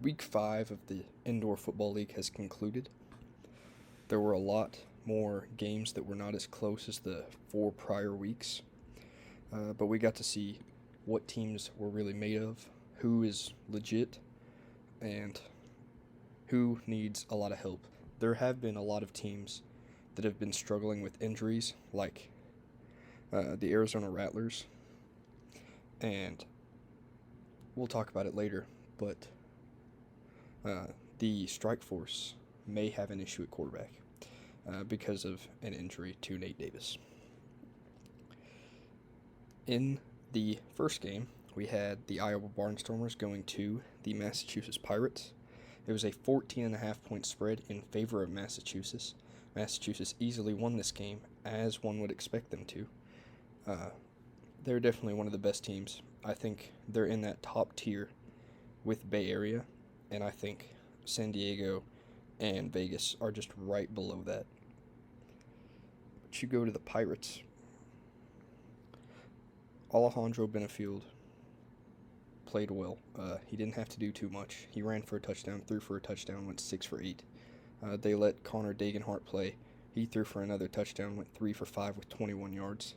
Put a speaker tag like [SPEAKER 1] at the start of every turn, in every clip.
[SPEAKER 1] Week 5 of the Indoor Football League has concluded. There were a lot more games that were not as close as the 4 prior weeks, but we got to see what teams were really made of, who is legit, and who needs a lot of help. There have been a lot of teams that have been struggling with injuries, like the Arizona Rattlers, and we'll talk about it later, but the Strike Force may have an issue at quarterback because of an injury to Nate Davis. In the first game, we had the Iowa Barnstormers going to the Massachusetts Pirates. It was a 14.5 point spread in favor of Massachusetts. Massachusetts easily won this game, as one would expect them to. They're definitely one of the best teams. I think they're in that top tier with Bay Area, and I think San Diego and Vegas are just right below that. But you go to the Pirates. Alejandro Benefield played well. He didn't have to do too much. He ran for a touchdown, threw for a touchdown, went 6 for 8. They let Connor Dagenhart play. He threw for another touchdown, went 3 for 5 with 21 yards.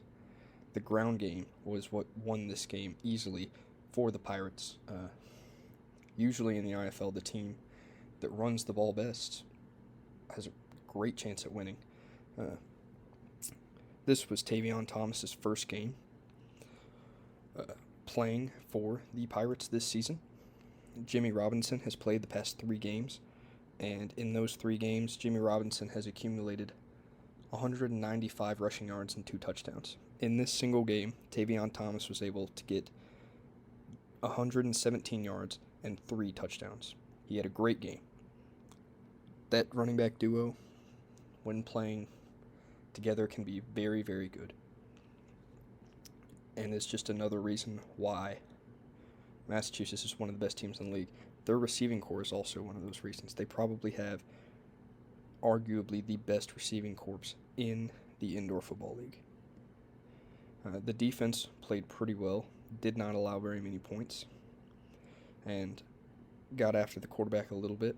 [SPEAKER 1] The ground game was what won this game easily for the Pirates. Usually in the IFL, the team that runs the ball best has a great chance at winning. This was Tavion Thomas's first game playing for the Pirates this season. Jimmy Robinson has played the past 3 games, and in those 3 games, Jimmy Robinson has accumulated 195 rushing yards and 2 touchdowns. In this single game, Tavion Thomas was able to get 117 yards and 3 touchdowns. He had a great game. That running back duo, when playing together, can be very, very good. And it's just another reason why Massachusetts is one of the best teams in the league. Their receiving corps is also one of those reasons. They probably have arguably the best receiving corps in the Indoor Football League. The defense played pretty well, did not allow very many points, and got after the quarterback a little bit.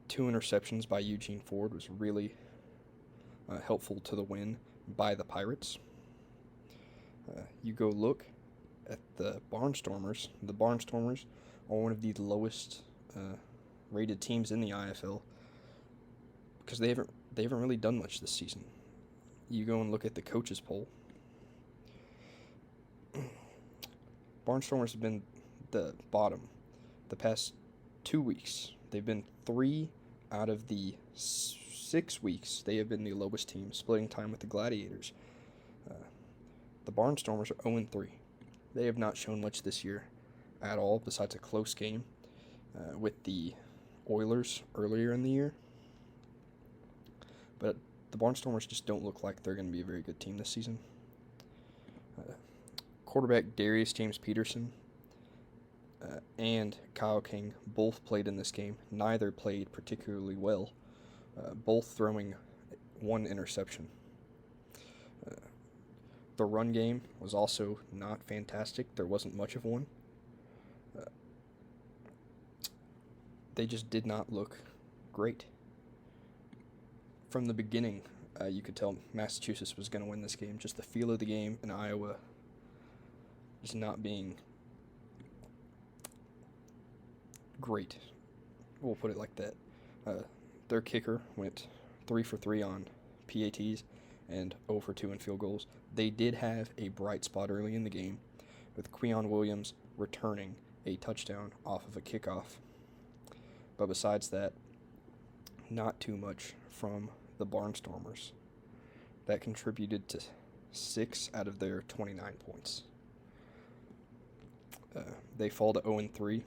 [SPEAKER 1] 2 interceptions by Eugene Ford was really helpful to the win by the Pirates. You go look at the Barnstormers. The Barnstormers are one of the lowest rated teams in the IFL because they haven't really done much this season. You go and look at the coaches poll. Barnstormers have been the bottom the past 2 weeks. They've been 3 out of the 6 weeks. They have been the lowest team, splitting time with the Gladiators. The Barnstormers are 0-3. They have not shown much this year at all, besides a close game with the Oilers earlier in the year. But the Barnstormers just don't look like they're going to be a very good team this season. Quarterback Darius James Peterson and Kyle King both played in this game. Neither played particularly well, both throwing 1 interception. The run game was also not fantastic. There wasn't much of one. They just did not look great. From the beginning, you could tell Massachusetts was going to win this game. Just the feel of the game in Iowa just not being great. We'll put it like that. Their kicker went 3 for 3 on PATs and 0 for 2 in field goals. They did have a bright spot early in the game with Queon Williams returning a touchdown off of a kickoff. But besides that, not too much from the Barnstormers. That contributed to 6 out of their 29 points. They fall to 0-3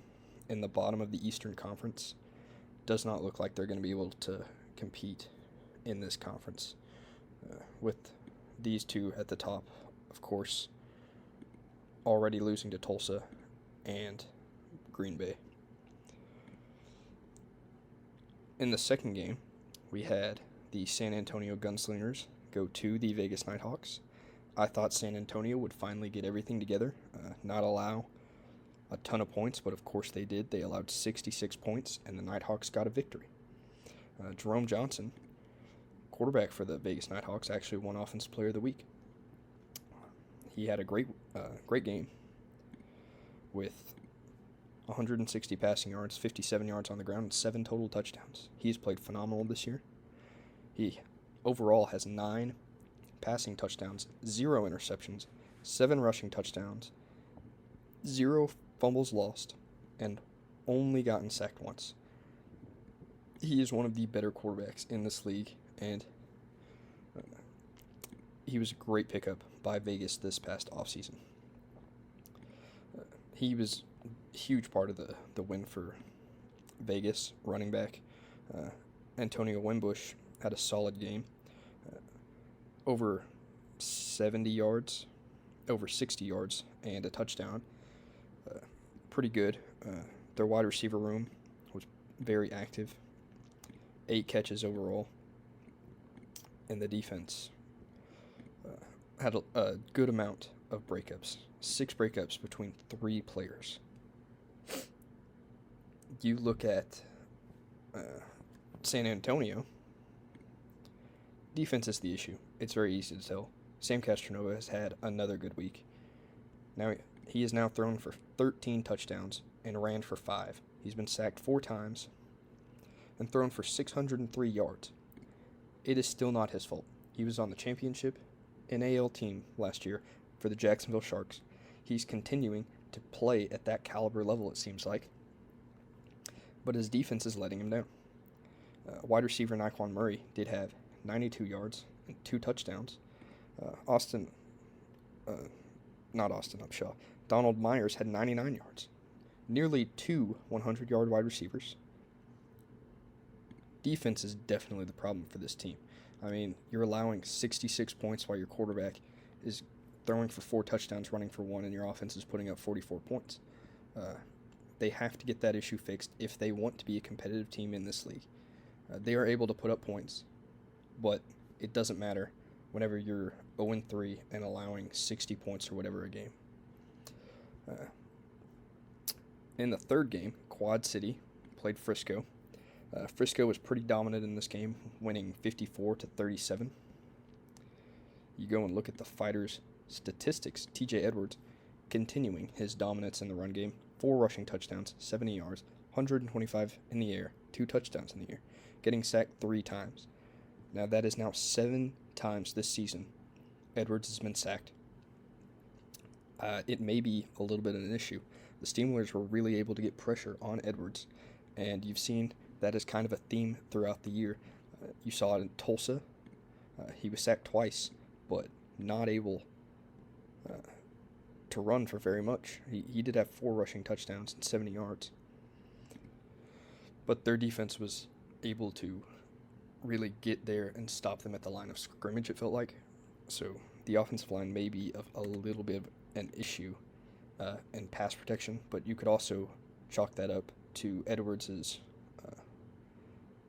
[SPEAKER 1] in the bottom of the Eastern Conference. Does not look like they're going to be able to compete in this conference. With these two at the top, of course, already losing to Tulsa and Green Bay. In the second game, we had the San Antonio Gunslingers go to the Vegas Nighthawks. I thought San Antonio would finally get everything together, not allow a ton of points, but of course they did. They allowed 66 points, and the Nighthawks got a victory. Jerome Johnson, quarterback for the Vegas Nighthawks, actually won Offensive Player of the Week. He had a great game with 160 passing yards, 57 yards on the ground, and 7 total touchdowns. He's played phenomenal this year. He overall has 9 passing touchdowns, 0 interceptions, 7 rushing touchdowns, 0 fumbles lost, and only gotten sacked once. He is one of the better quarterbacks in this league, and he was a great pickup by Vegas this past offseason. He was a huge part of the win for Vegas, running back. Antonio Wimbush had a solid game. Over 70 yards, over 60 yards, and a touchdown. Pretty good. Their wide receiver room was very active. 8 catches overall. And the defense had a good amount of breakups. 6 breakups between 3 players. You look at San Antonio, defense is the issue. It's very easy to tell. Sam Castronova has had another good week. Now he is now thrown for 13 touchdowns and ran for 5. He's been sacked 4 times and thrown for 603 yards. It is still not his fault. He was on the championship NAL team last year for the Jacksonville Sharks. He's continuing to play at that caliber level, it seems like. But his defense is letting him down. Wide receiver Naquan Murray did have 92 yards and 2 touchdowns. Donald Myers had 99 yards. Nearly 2 100-yard wide receivers. Defense is definitely the problem for this team. I mean, you're allowing 66 points while your quarterback is throwing for 4 touchdowns, running for 1, and your offense is putting up 44 points. They have to get that issue fixed if they want to be a competitive team in this league. They are able to put up points, but it doesn't matter whenever you're 0-3 and allowing 60 points or whatever a game. In the third game, Quad City played Frisco. Frisco was pretty dominant in this game, winning 54-37. You go and look at the Fighters' statistics. TJ Edwards continuing his dominance in the run game. 4 rushing touchdowns, 70 yards, 125 in the air, 2 touchdowns in the air, getting sacked 3 times. Now that is now 7 times this season Edwards has been sacked. It may be a little bit of an issue. The Steelers were really able to get pressure on Edwards, and you've seen that is kind of a theme throughout the year. You saw it in Tulsa. He was sacked twice, but not able to run for very much. He did have 4 rushing touchdowns and 70 yards. But their defense was able to really get there and stop them at the line of scrimmage, it felt like. So the offensive line may be a little bit of an issue in pass protection, but you could also chalk that up to Edwards'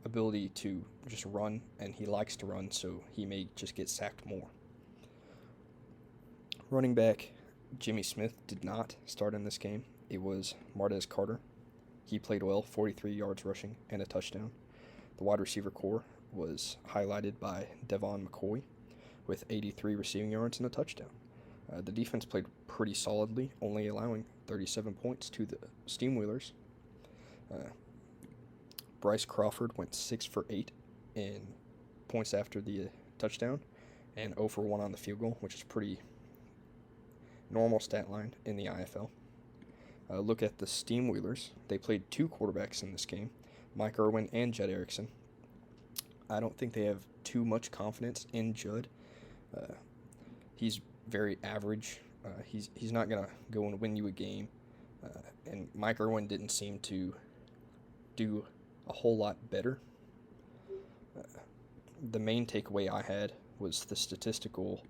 [SPEAKER 1] ability to just run, and he likes to run, so he may just get sacked more. Running back Jimmy Smith did not start in this game. It was Mardez Carter. He played well, 43 yards rushing and a touchdown. The wide receiver core was highlighted by Devon McCoy with 83 receiving yards and a touchdown. The defense played pretty solidly, only allowing 37 points to the Steamwheelers. Bryce Crawford went 6 for 8 in points after the touchdown and 0 for 1 on the field goal, which is pretty normal stat line in the IFL. Look at the Steamwheelers. They played 2 quarterbacks in this game, Mike Irwin and Judd Erickson. I don't think they have too much confidence in Judd. He's very average. He's not going to go and win you a game. And Mike Irwin didn't seem to do a whole lot better. The main takeaway I had was the statistical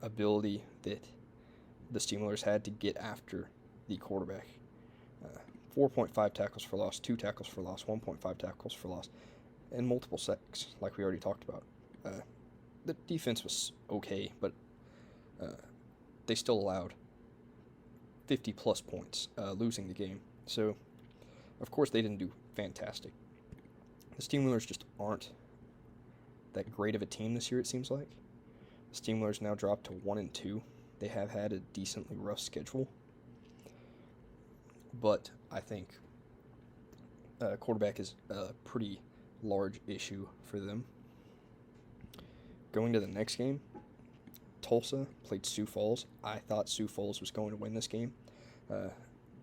[SPEAKER 1] ability that the Steelers had to get after the quarterback. 4.5 tackles for loss, 2 tackles for loss, 1.5 tackles for loss, and multiple sacks, like we already talked about. The defense was okay, but they still allowed 50-plus points, losing the game. So, of course, they didn't do fantastic. The Steamrollers just aren't that great of a team this year, it seems like. The Steamrollers now dropped to 1-2. They have had a decently rough schedule. But I think quarterback is a pretty large issue for them. Going to the next game, Tulsa played Sioux Falls. I thought Sioux Falls was going to win this game.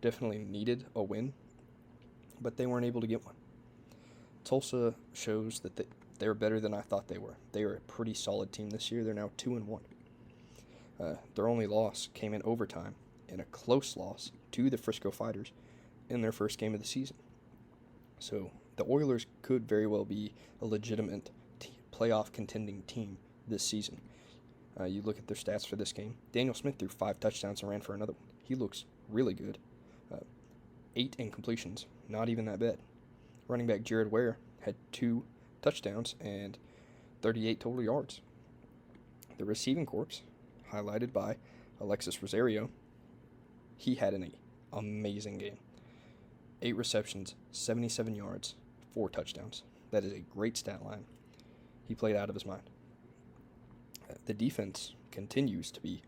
[SPEAKER 1] Definitely needed a win, but they weren't able to get one. Tulsa shows that they're better than I thought they were. They are a pretty solid team this year. They're now 2-1. Their only loss came in overtime in a close loss to the Frisco Fighters in their first game of the season. So the Oilers could very well be a legitimate playoff contending team this season. You look at their stats for this game. Daniel Smith threw 5 touchdowns and ran for another one. He looks really good. 8 incompletions, not even that bad. Running back Jared Ware had 2 touchdowns and 38 total yards. The receiving corps, highlighted by Alexis Rosario, he had an amazing game. 8 receptions, 77 yards, 4 touchdowns. That is a great stat line. He played out of his mind. The defense continues to be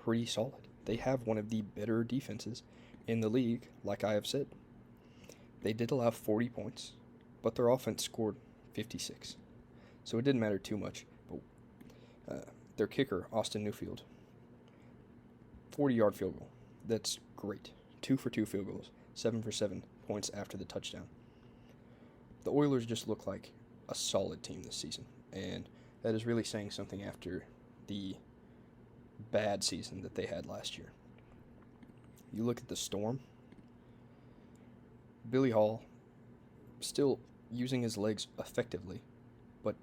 [SPEAKER 1] pretty solid. They have one of the better defenses in the league, like I have said. They did allow 40 points, but their offense scored 56. So it didn't matter too much. But their kicker, Austin Newfield, 40-yard field goal. That's great. 2 for 2 field goals, 7 for 7 points after the touchdown. The Oilers just look like a solid team this season, and that is really saying something after the bad season that they had last year. You look at the Storm. Billy Hall still using his legs effectively, but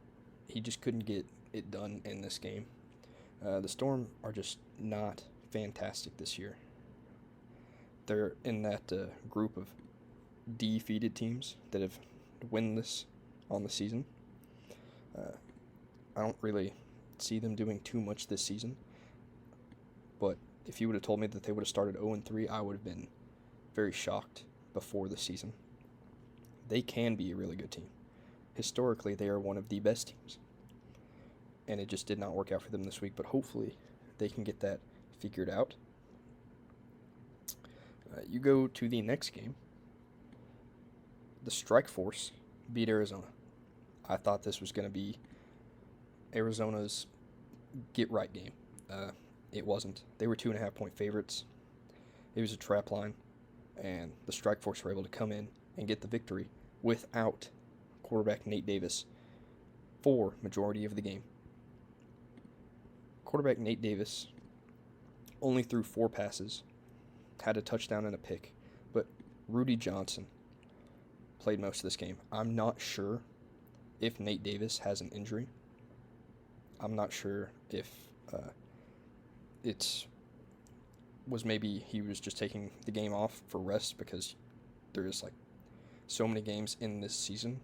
[SPEAKER 1] he just couldn't get it done in this game. The Storm are just not fantastic this year. They're in that group of defeated teams that have won this on the season. I don't really see them doing too much this season, but if you would have told me that they would have started 0-3, I would have been very shocked before the season. They can be a really good team. Historically, they are one of the best teams, and it just did not work out for them this week, but hopefully they can get that figured out. You go to the next game. The Strike Force beat Arizona. I thought this was going to be Arizona's get-right game. It wasn't. They were 2.5-point favorites. It was a trap line, and the Strike Force were able to come in and get the victory without quarterback Nate Davis for majority of the game. Quarterback Nate Davis only threw 4 passes, had a touchdown and a pick, but Rudy Johnson played most of this game. I'm not sure if Nate Davis has an injury. I'm not sure if maybe he was just taking the game off for rest, because there's like so many games in this season.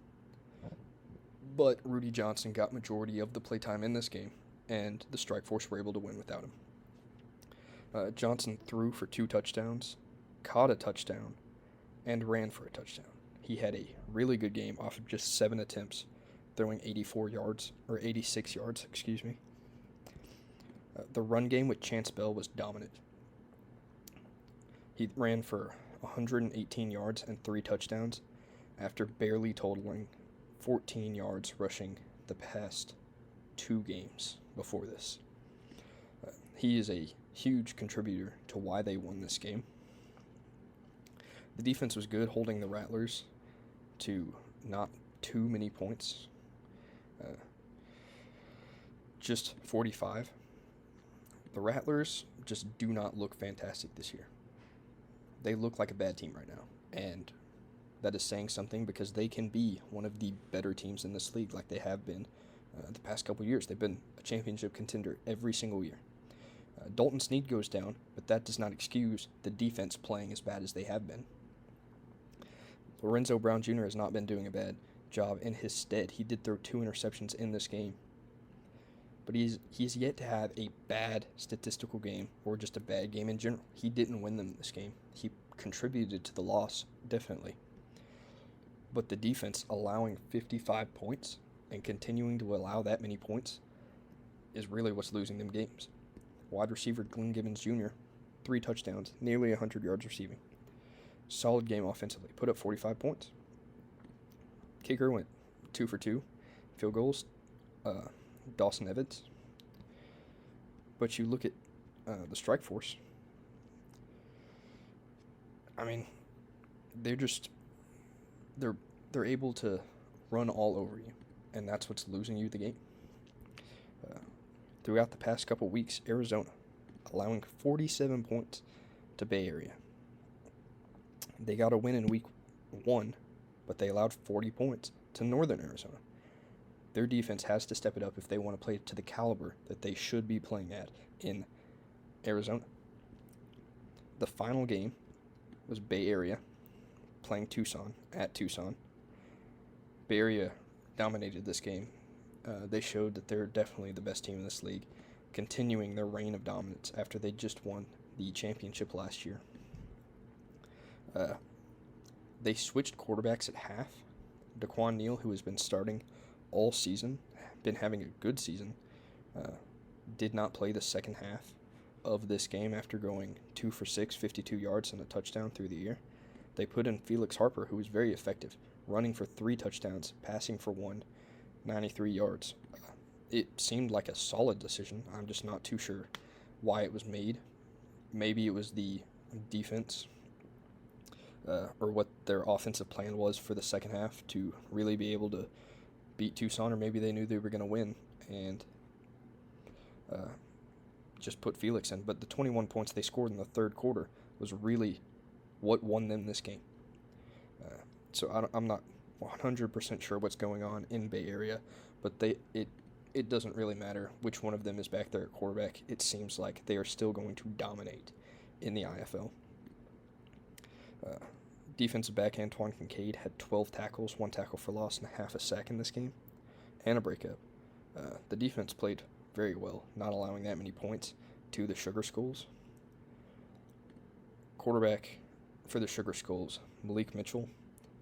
[SPEAKER 1] But Rudy Johnson got majority of the playtime in this game, and the Strike Force were able to win without him. Johnson threw for 2 touchdowns, caught a touchdown, and ran for a touchdown. He had a really good game off of just 7 attempts, throwing 86 yards, The run game with Chance Bell was dominant. He ran for 118 yards and 3 touchdowns after barely totaling 14 yards rushing the past 2 games before this. He is a huge contributor to why they won this game. The defense was good, holding the Rattlers to not too many points. Just 45. The Rattlers just do not look fantastic this year. They look like a bad team right now, and that is saying something, because they can be one of the better teams in this league like they have been the past couple years. They've been a championship contender every single year. Dalton Snead goes down, but that does not excuse the defense playing as bad as they have been. Lorenzo Brown Jr. has not been doing a bad job in his stead. He did throw 2 interceptions in this game. but he's yet to have a bad statistical game or just a bad game in general. He didn't win them this game. He contributed to the loss, definitely. But the defense allowing 55 points and continuing to allow that many points is really what's losing them games. Wide receiver Glenn Gibbons Jr., 3 touchdowns, nearly 100 yards receiving. Solid game offensively. Put up 45 points. Kicker went 2 for 2. Field goals, Dawson Evans. But you look at the strike force. I mean, they're able to run all over you, and that's what's losing you the game. Throughout the past couple weeks, Arizona allowing 47 points to Bay Area. They got a win in week 1, but they allowed 40 points to Northern Arizona. Their defense has to step it up if they want to play to the caliber that they should be playing at in Arizona. The final game was Bay Area playing Tucson at Tucson. Bay Area dominated this game. They showed that they're definitely the best team in this league, continuing their reign of dominance after they just won the championship last year. They switched quarterbacks at half. Daquan Neal, who has been starting all season, been having a good season, did not play the second half of this game after going 2 for 6, 52 yards and a touchdown through the air. They put in Felix Harper, who was very effective, running for 3 touchdowns, passing for 1, 93 yards. It seemed like a solid decision. I'm just not too sure why it was made. Maybe it was the defense or what their offensive plan was for the second half to really be able to beat Tucson, or maybe they knew they were going to win and just put Felix in. But the 21 points they scored in the third quarter was really what won them this game. So I'm not 100% sure what's going on in Bay Area, but it doesn't really matter which one of them is back there at quarterback. It seems like they are still going to dominate in the IFL. Defensive back Antoine Kincaid had 12 tackles, 1 tackle for loss, and a half a sack in this game, and a breakup. The defense played very well, not allowing that many points to the Sugar Skulls. Quarterback for the Sugar Skulls, Malik Mitchell,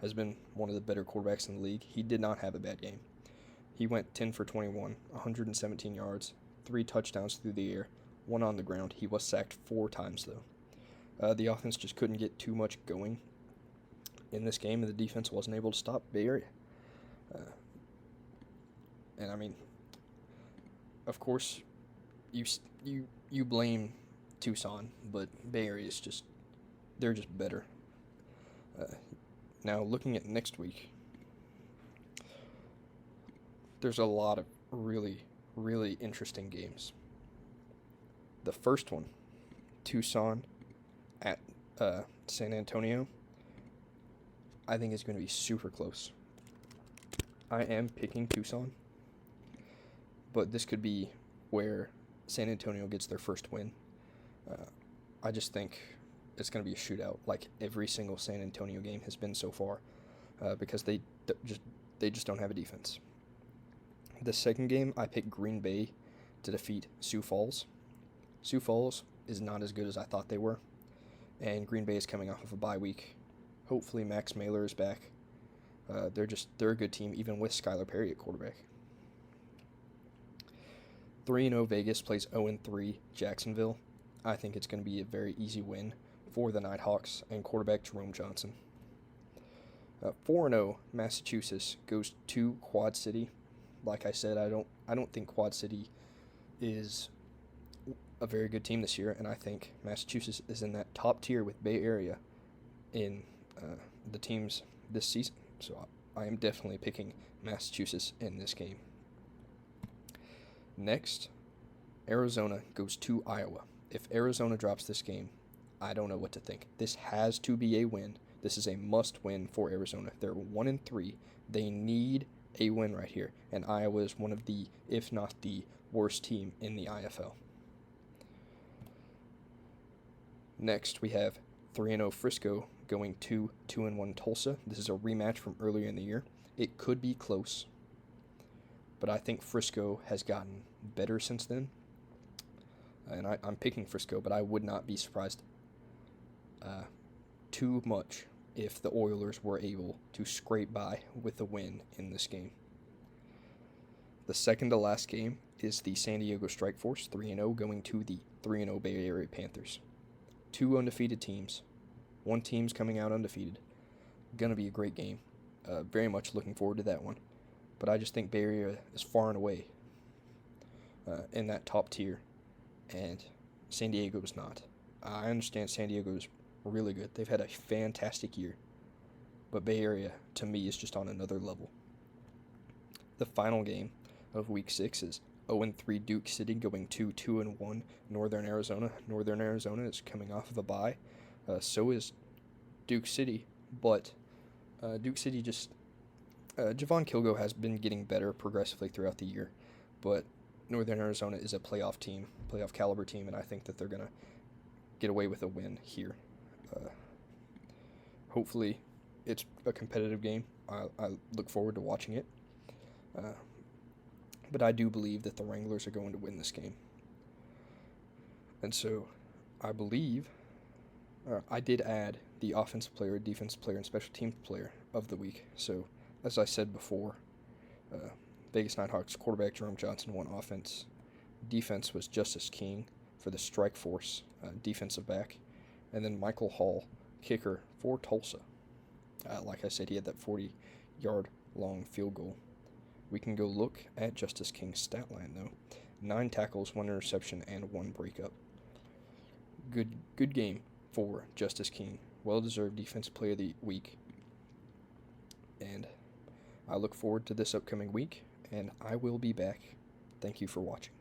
[SPEAKER 1] has been one of the better quarterbacks in the league. He did not have a bad game. He went 10 for 21, 117 yards, 3 touchdowns through the air, 1 on the ground. He was sacked 4 times, though. The offense just couldn't get too much going in this game, and the defense wasn't able to stop Bay Area. And I mean, of course, you blame Tucson, but Bay Area is they're just better. Now, looking at next week, there's a lot of really, really interesting games. The first one, Tucson at San Antonio, I think is going to be super close. I am picking Tucson, but this could be where San Antonio gets their first win. I just think it's going to be a shootout, like every single San Antonio game has been so far, because they just don't have a defense. The second game, I picked Green Bay to defeat Sioux Falls. Sioux Falls is not as good as I thought they were, and Green Bay is coming off of a bye week. Hopefully Max Mailer is back. They're a good team, even with Skylar Perry at quarterback. 3-0 Vegas plays 0-3 Jacksonville. I think it's going to be a very easy win for the Nighthawks and quarterback Jerome Johnson. 4-0 Massachusetts goes to Quad City. Like I said, I don't think Quad City is a very good team this year, and I think Massachusetts is in that top tier with Bay Area in the teams this season. So I am definitely picking Massachusetts in this game. Next, Arizona goes to Iowa. If Arizona drops this game, I don't know what to think. This has to be a win. This is a must-win for Arizona. They're 1-3. They need a win right here, and Iowa is one of the, if not the worst team in the IFL. Next, we have 3-0 Frisco going to 2-1 Tulsa. This is a rematch from earlier in the year. It could be close, but I think Frisco has gotten better since then. And I'm picking Frisco, but I would not be surprised too much if the Oilers were able to scrape by with a win in this game. The second to last game is the San Diego Strikeforce, 3-0, going to the 3-0 Bay Area Panthers. 2 undefeated teams. One team's coming out undefeated. Gonna be a great game. Very much looking forward to that one. But I just think Bay Area is far and away in that top tier, and San Diego is not. I understand San Diego is really good. They've had a fantastic year. But Bay Area, to me, is just on another level. The final game of Week 6 is 0-3 Duke City going to 2-1 Northern Arizona. Northern Arizona is coming off of a bye. So is Duke City, but Duke City just... Javon Kilgo has been getting better progressively throughout the year, but Northern Arizona is a playoff team, playoff caliber team, and I think that they're going to get away with a win here. Hopefully it's a competitive game. I look forward to watching it. But I do believe that the Wranglers are going to win this game. And so I believe I did add the offensive player, defensive player, and special teams player of the week. So as I said before, Vegas Nighthawks quarterback Jerome Johnson won offense. Defense was Justice King for the Strikeforce, defensive back. And then Michael Hall, kicker for Tulsa. Like I said, he had that 40-yard long field goal. We can go look at Justice King's stat line, though. 9 tackles, 1 interception, and 1 breakup. Good game for Justice King. Well-deserved defensive player of the week. And I look forward to this upcoming week, and I will be back. Thank you for watching.